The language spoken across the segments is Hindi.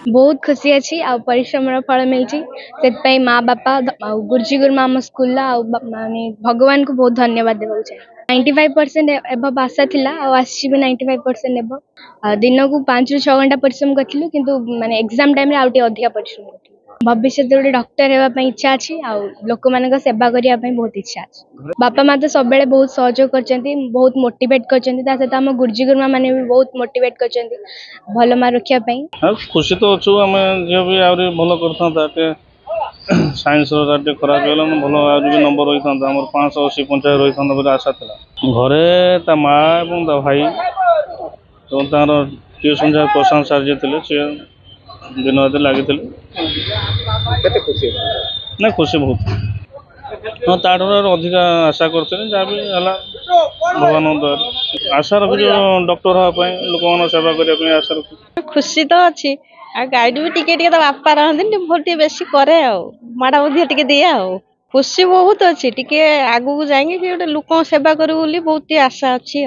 बहुत खुशी अच्छी आ परिश्रम फल मिली से माँ बापा गुरुजी गुरुमा आम स्कूल माने भगवान को बहुत धन्यवाद देवा चाहिए। 95% एबव आशा थिला आसी भी 95% एबव दिन को 5 ରୁ 6 घंटा परिश्रम करूँ किंतु माने एग्जाम टाइम रे आउटे अधिक परिश्रम करूँ। भविष्य गोटे डॉक्टर होगा इच्छा अच्छी लोक मान सेवा करने बहुत इच्छा अच्छी। बापा माँ तो सब बहुत सहयोग कर बहुत मोटिवेट कर सहित आम गुरुजी गुरुमा मैंने भी बहुत मोटिवेट कर भल मार्क रखापी। खुशी तो अच्छु आम झील भी आहरी भल कर साइंस खराब है भल भी नंबर रही था 580 पंचायत रही था बोले आशा था। घरे ता माँ और भाई तो ट्यूशन जहाँ प्रशांत सार जी थे सी दिन रात लगी ना खुशी बहुत। हाँ ताठ अधिका आशा करते जहाँ भी है भगवान द्वारा आशा रखी डॉक्टर हाँपाई लोक सेवा करने आशा रखी। खुशी तो अच्छी गाइड भी टिके तो बापा रहते भोट बेसी करे माड़ा बुद्धि टिके दिए खुशी बहुत अच्छी टिके आगू जाएंगे कि गोटे लोक सेवा करू बोली बहुत आशा अच्छी।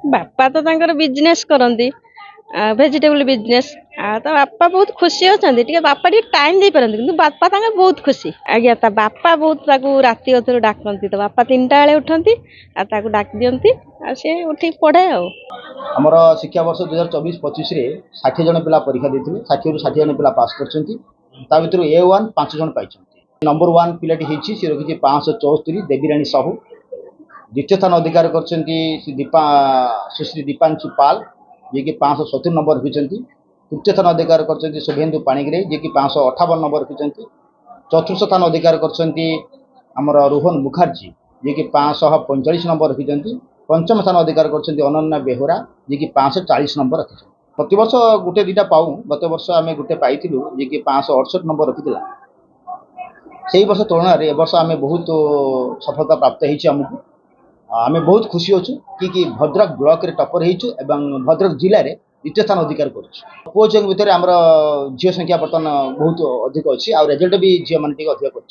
बापा तो बिजनेस करती भेजिटेबल बिजनेस तो बापा बहुत खुशी अच्छा बापा टाइम दे पारती कि बापा बहुत खुशी आज्ञा बापा बहुत राति अधर डाकती तो बापा 3टा बेले उठती डाक दिखती सी उठी पढ़े। आमर शिक्षा वर्ष 2024-25 60 जन पिला परीक्षा देते 60 ରୁ 60 जन पिला पास कर A1 5 जन पाई। नंबर 1 पिलाटी होती सी रखी 574 देवीराणी साहू। द्वितीय स्थान अधिकार कर सुश्री दीपांशी पाल जी कि 570 नंबर रखिंट। तृतीय स्थान अधिकार कर शुभेन्दु पाणिग्रे जी कि 558 नंबर रखिंट। चतुर्थ स्थान अधिकार कर रोहन मुखर्जी जी कि 545 नंबर रखिंट। पंचम स्थान अधिकार कर अनन्या बेहरा जी कि 540 नंबर रखी। प्रतिवर्ष गोटे दुटा पाऊँ गत वर्ष आम गोटे पाई जी कि 568 नंबर रखी से वर्ष तुलन में वर्ष आम बहुत सफलता प्राप्त होमको आम बहुत खुशी अच्छु कि भद्रक ब्लॉक रे टपर हो भद्रक जिले में द्वितीय स्थान अधिकार करुँ। झील भितर आम झील संख्या बर्तमान बहुत अधिक अच्छी आ रिजल्ट भी झील मैंने अधिक कर।